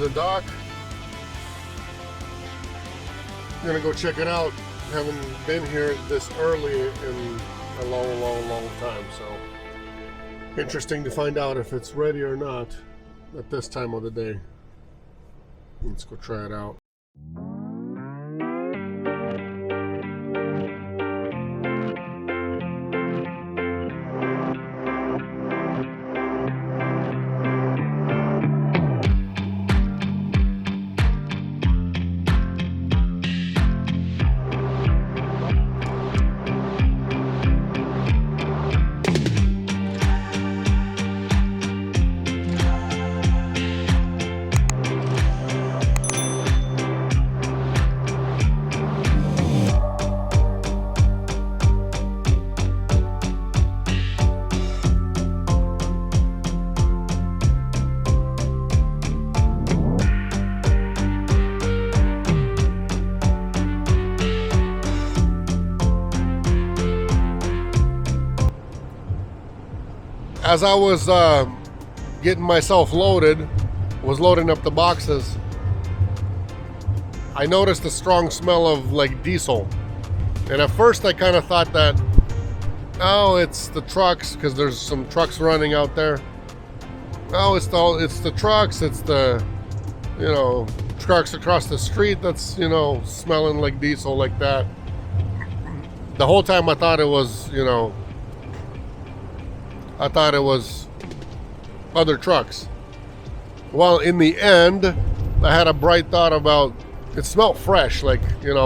the dock. I'm gonna go check it out. Haven't been here this early in a long time, so interesting to find out if it's ready or not at this time of the day. Let's go try it out. As I was getting myself loaded, was loading up the boxes, I noticed a strong smell of like diesel. And at first I kind of thought that, oh, it's the trucks, because there's some trucks running out there. Oh, it's the trucks, it's the, trucks across the street that's, smelling like diesel like that. The whole time I thought it was, other trucks. Well, in the end, I had a bright thought about, it smelled fresh, like,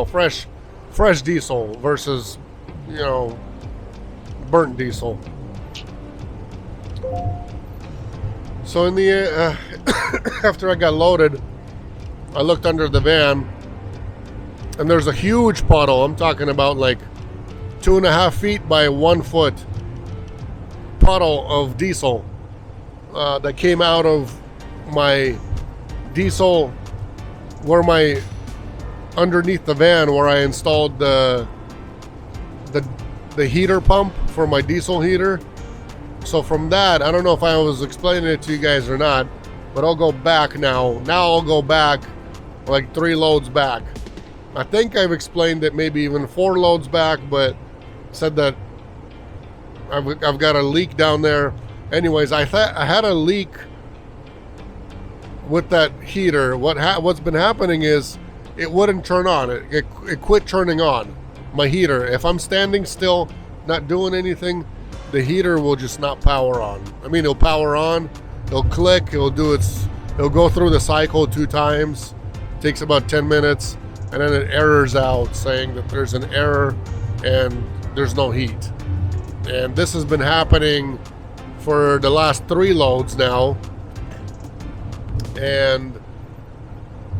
fresh diesel versus, burnt diesel. So in the after I got loaded, I looked under the van, and there's a huge puddle. I'm talking about like 2.5 feet by 1 foot puddle of diesel that came out of my diesel, underneath the van where I installed the heater pump for my diesel heater. So from that, I don't know if I was explaining it to you guys or not, but I'll go back now. Now I'll go back like 3 loads back. I think I've explained it maybe even 4 loads back, but said that I've got a leak down there. Anyways, I had a leak with that heater. What's been happening is it wouldn't turn on. It quit turning on, my heater. If I'm standing still, not doing anything, the heater will just not power on. I mean, it'll power on, it'll click, it'll go through the cycle 2 times. It takes about 10 minutes, and then it errors out saying that there's an error and there's no heat. And this has been happening for the last 3 loads now. And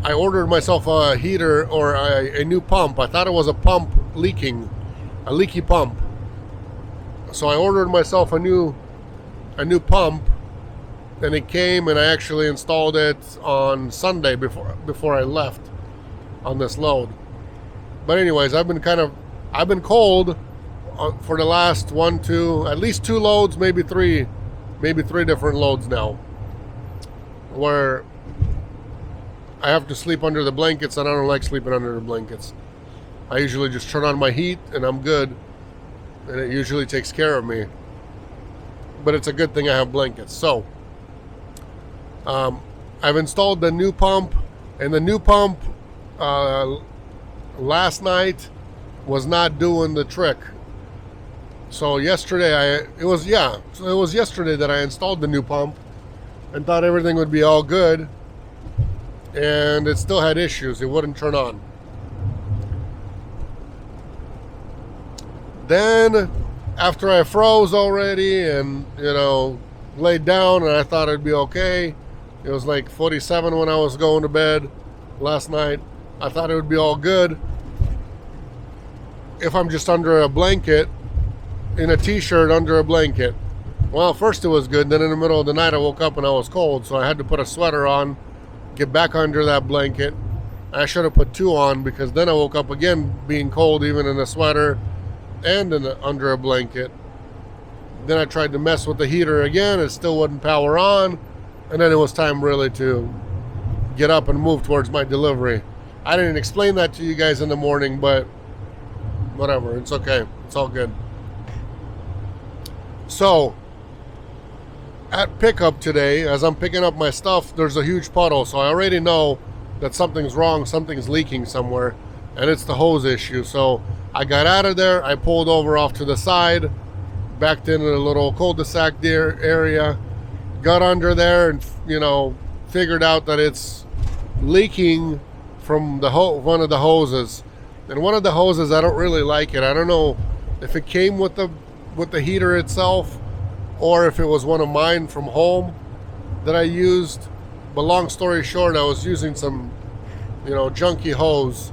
I ordered myself a heater or a new pump. I thought it was a pump leaking, a leaky pump. So I ordered myself a new pump, and it came, and I actually installed it on Sunday before I left on this load. But anyways, I've been cold for the last at least 2 loads, maybe 3 different loads now, where I have to sleep under the blankets, and I don't like sleeping under the blankets. I usually just turn on my heat and I'm good, and it usually takes care of me. But it's a good thing I have blankets. So I've installed the new pump, and the new pump last night was not doing the trick. So yesterday it was yesterday that I installed the new pump and thought everything would be all good, and it still had issues. It wouldn't turn on. Then after I froze already and laid down, and I thought it'd be okay, it was like 47 when I was going to bed last night. I thought it would be all good if I'm just under a blanket, in a t-shirt under a blanket. Well, first it was good, then in the middle of the night I woke up and I was cold, so I had to put a sweater on, get back under that blanket. I should have put 2 on, because then I woke up again being cold, even in a sweater and under a blanket. Then I tried to mess with the heater again, it still wouldn't power on, and then it was time really to get up and move towards my delivery. I didn't explain that to you guys in the morning, but whatever, it's okay. It's all good. So, at pickup today, as I'm picking up my stuff, there's a huge puddle, so I already know that something's wrong, something's leaking somewhere, and it's the hose issue. So I got out of there, I pulled over off to the side, backed into the little cul-de-sac area, got under there and, figured out that it's leaking from the one of the hoses. And one of the hoses, I don't really like it. I don't know if it came with the heater itself or if it was one of mine from home that I used. But long story short, I was using some, junky hose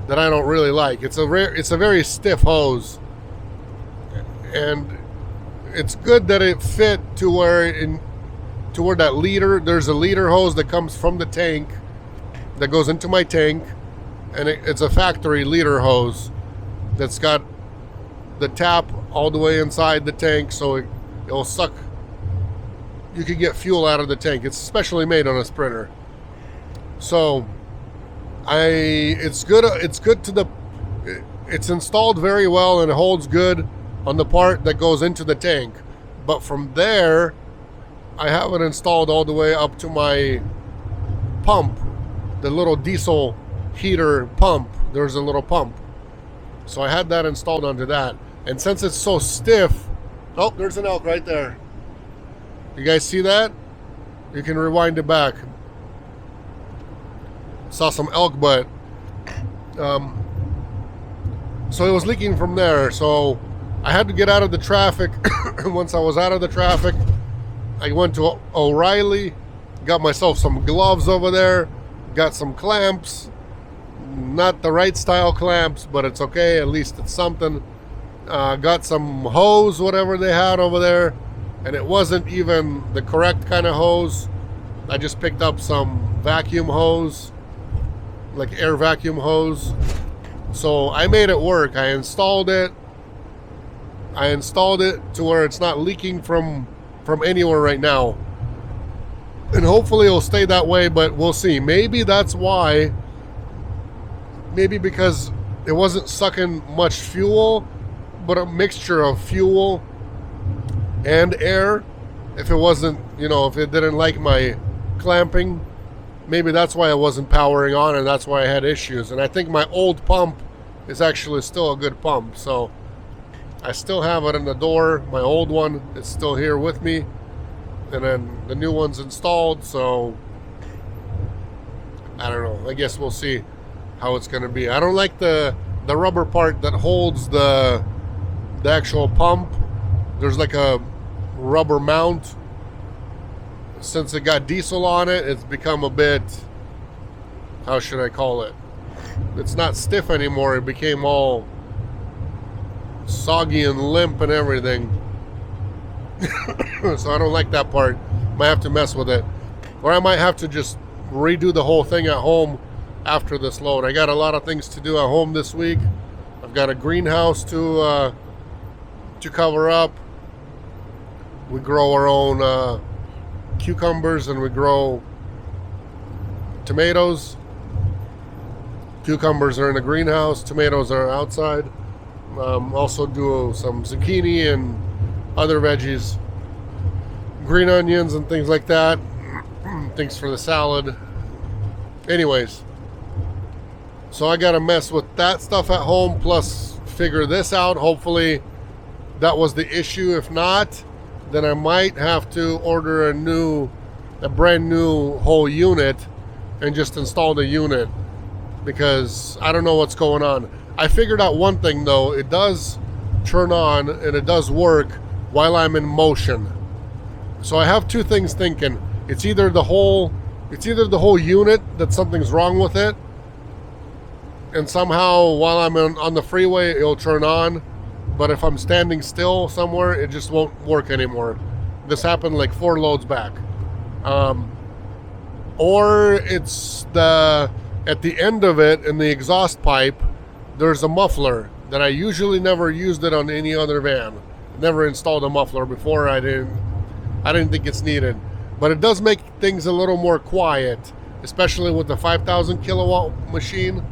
that I don't really like. It's a very stiff hose, and it's good that it fit to where that leader. There's a leader hose that comes from the tank that goes into my tank, and it's a factory leader hose that's got the tap all the way inside the tank, so it'll suck. You can get fuel out of the tank. It's specially made on a Sprinter. So it's good it's installed very well, and it holds good on the part that goes into the tank. But from there, I have it installed all the way up to my pump, the little diesel heater pump. There's a little pump. So I had that installed under that. And since it's so stiff, oh, there's an elk right there. You guys see that? You can rewind it back. Saw some elk butt. So it was leaking from there. So I had to get out of the traffic. Once I was out of the traffic, I went to O'Reilly, got myself some gloves over there, got some clamps. Not the right style clamps, but it's okay. At least it's something. Got some hose, whatever they had over there. And it wasn't even the correct kind of hose. I just picked up some vacuum hose, like air vacuum hose. So I made it work. I installed it to where it's not leaking from anywhere right now. And hopefully it'll stay that way, but we'll see. Maybe that's why. Maybe because it wasn't sucking much fuel, but a mixture of fuel and air. If it wasn't, if it didn't like my clamping, maybe that's why it wasn't powering on, and that's why I had issues. And I think my old pump is actually still a good pump. So I still have it in the door. My old one is still here with me, and then the new one's installed. So I don't know. I guess we'll see how it's going to be. I don't like the rubber part that holds the actual pump. There's like a rubber mount. Since it got diesel on it, it's become a bit, how should I call it? It's not stiff anymore. It became all soggy and limp and everything. So I don't like that part. Might have to mess with it. Or I might have to just redo the whole thing at home after this load. I got a lot of things to do at home this week. I've got a greenhouse to cover up. We grow our own cucumbers, and we grow tomatoes. Cucumbers are in the greenhouse, tomatoes are outside. Also do some zucchini and other veggies, green onions and things like that. Things for the salad. Anyways, so I gotta mess with that stuff at home, plus figure this out. Hopefully that was the issue. If not, then I might have to order a brand new whole unit and just install the unit, because I don't know what's going on. I figured out one thing though. It does turn on and it does work while I'm in motion. So I have two things thinking. It's either the whole unit that something's wrong with it, and somehow while I'm on the freeway it'll turn on, but if I'm standing still somewhere it just won't work anymore. This happened like 4 loads back. Or it's at the end of it in the exhaust pipe there's a muffler that I usually never used it on any other van. Never installed a muffler before. I didn't think it's needed, but it does make things a little more quiet especially with the 5,000 kilowatt machine.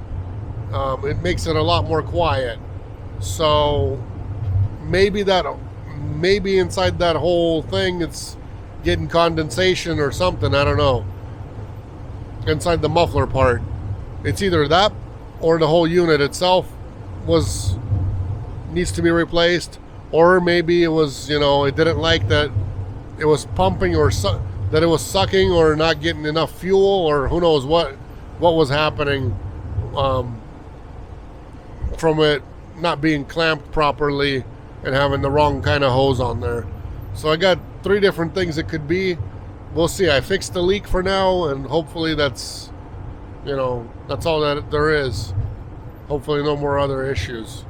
It makes it a lot more quiet. So maybe inside that whole thing it's getting condensation or something. I don't know. Inside the muffler part, it's either that or the whole unit itself needs to be replaced, or maybe it was, it didn't like that it was pumping or that it was sucking or not getting enough fuel, or who knows what was happening from it not being clamped properly and having the wrong kind of hose on there. So I got 3 different things it could be. We'll see. I fixed the leak for now, and hopefully that's all that there is. Hopefully no more other issues.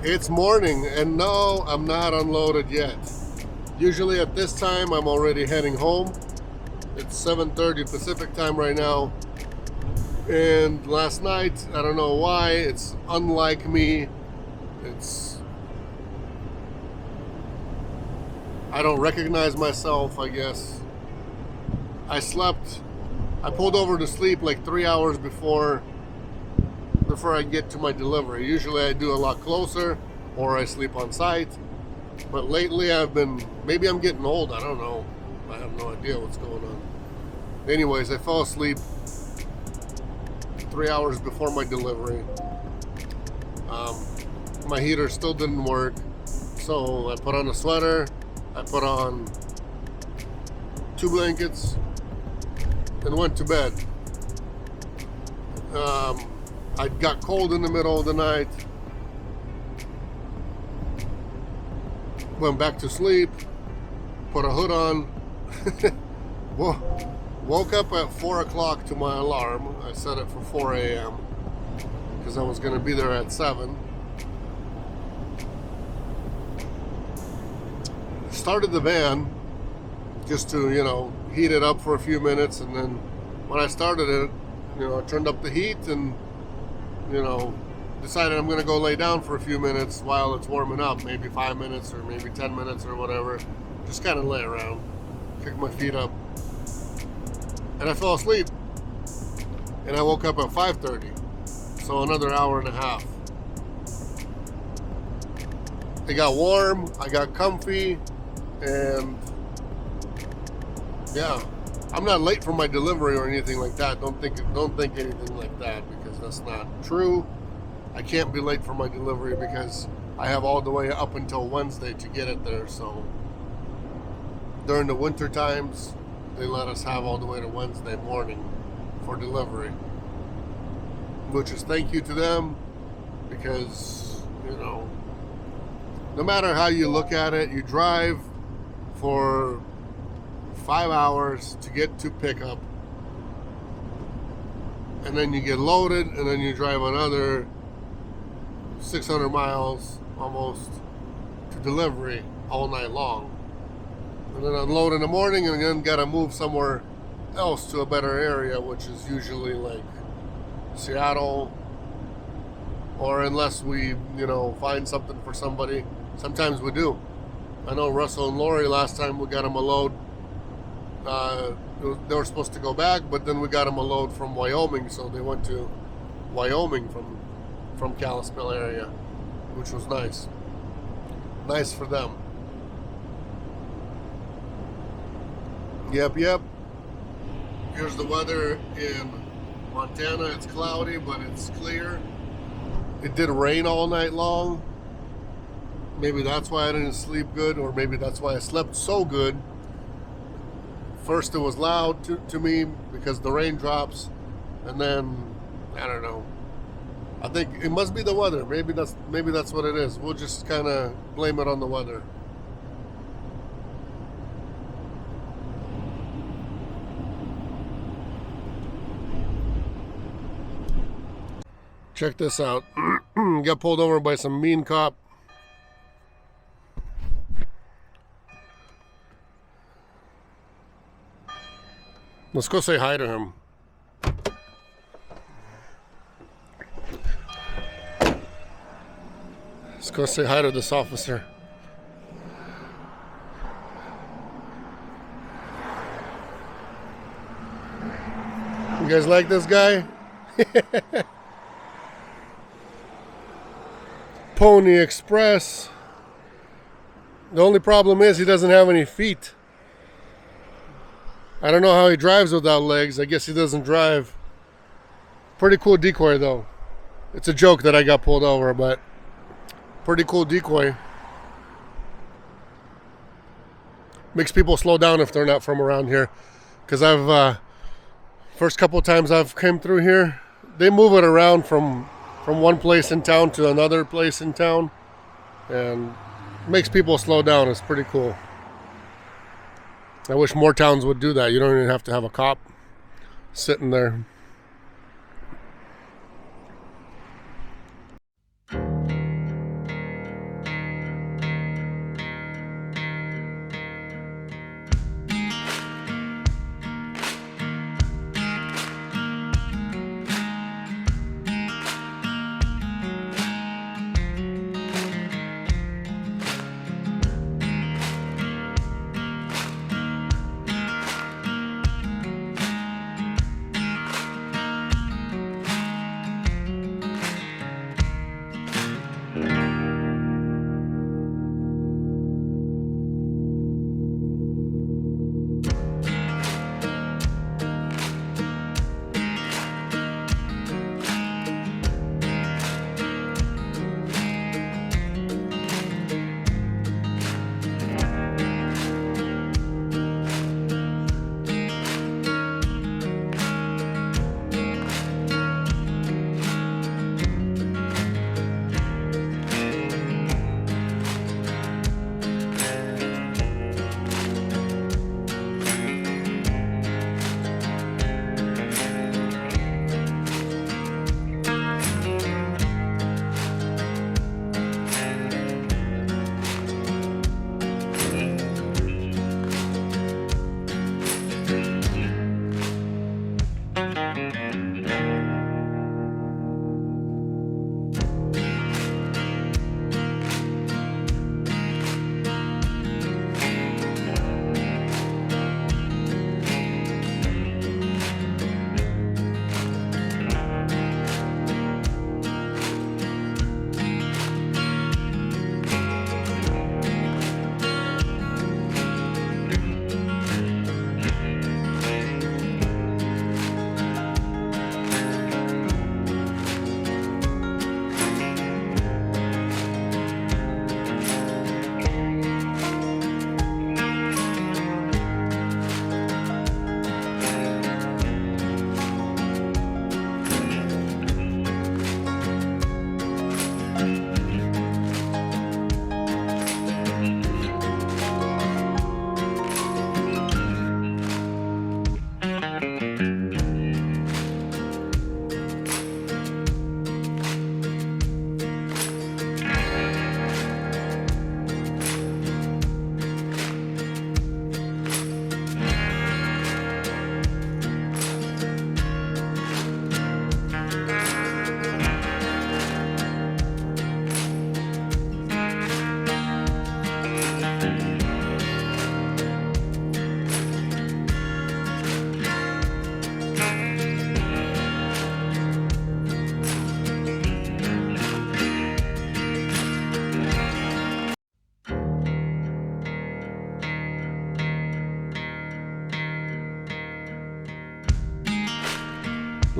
It's morning, and no, I'm not unloaded yet. Usually at this time, I'm already heading home. It's 7:30 Pacific time right now. And last night, I don't know why, it's unlike me. I don't recognize myself, I guess. I pulled over to sleep like 3 hours before I get to my delivery. Usually I do a lot closer, or I sleep on site. But lately maybe I'm getting old, I don't know. I have no idea what's going on. Anyways, I fell asleep 3 hours before my delivery. My heater still didn't work, so I put on a sweater, I put on 2 blankets, and went to bed. I got cold in the middle of the night, went back to sleep, put a hood on, woke up at 4 o'clock to my alarm. I set it for 4 a.m. because I was going to be there at 7. Started the van just to, heat it up for a few minutes, and then when I started it, I turned up the heat and, decided I'm gonna go lay down for a few minutes while it's warming up, maybe 5 minutes or maybe 10 minutes or whatever. Just kind of lay around, kick my feet up, and I fell asleep. And I woke up at 5:30, so another hour and a half. It got warm, I got comfy, and yeah, I'm not late for my delivery or anything like that. Don't think anything like that, because that's not true. I can't be late for my delivery because I have all the way up until Wednesday to get it there. So during the winter times, they let us have all the way to Wednesday morning for delivery, which is thank you to them, because, you know, no matter how you look at it, you drive for 5 hours to get to pickup, and then you get loaded, and then you drive another 600 miles almost to delivery all night long, and then unload in the morning, and then gotta move somewhere else to a better area, which is usually like Seattle, or unless we, you know, find something for somebody. Sometimes we do. I know Russell and Lori, last time we got them a load, they were supposed to go back, but then we got them a load from Wyoming, so they went to Wyoming from Kalispell area, which was nice. Nice for them. Yep. Here's the weather in Montana. It's cloudy, but it's clear. It did rain all night long. Maybe that's why I didn't sleep good, or maybe that's why I slept so good. First it was loud to me because the raindrops, and then, I don't know. I think it must be the weather. Maybe that's what it is. We'll just kind of blame it on the weather. Check this out. Got pulled over by some mean cop. Let's go say hi to him. Let's go say hi to this officer. You guys like this guy? Pony Express. The only problem is he doesn't have any feet. I don't know how he drives without legs. I guess he doesn't drive. Pretty cool decoy though. It's a joke that I got pulled over, but pretty cool decoy. Makes people slow down if they're not from around here. Because I've, first couple times I've came through here, they move it around from one place in town to another place in town. And makes people slow down. It's pretty cool. I wish more towns would do that. You don't even have to have a cop sitting there.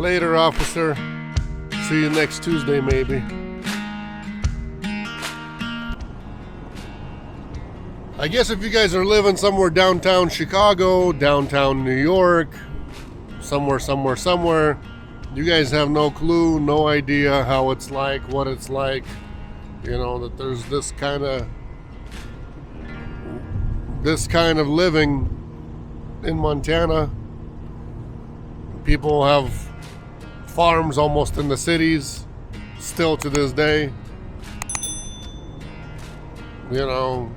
Later, officer. See you next Tuesday, maybe. I guess if you guys are living somewhere downtown Chicago, downtown New York, somewhere, you guys have no clue, no idea how it's like, what it's like. You know, that there's this kind of living in Montana. People have farms almost in the cities still to this day. You know,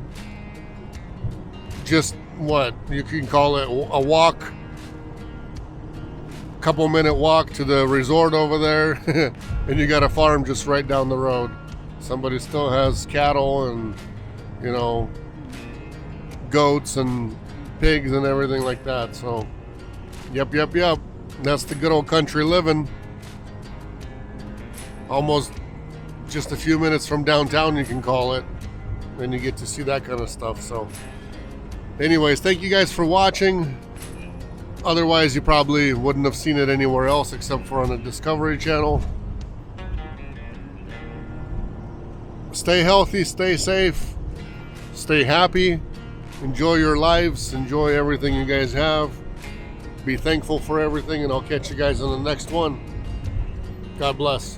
just what you can call it a walk, couple minute walk to the resort over there and you got a farm just right down the road. Somebody still has cattle and, you know, goats and pigs and everything like that. So yep, that's the good old country living. Almost just a few minutes from downtown, you can call it, and you get to see that kind of stuff. So anyways, thank you guys for watching. Otherwise, you probably wouldn't have seen it anywhere else except for on the Discovery Channel. Stay healthy, stay safe, stay happy, enjoy your lives, enjoy everything you guys have. Be thankful for everything, and I'll catch you guys in the next one. God bless.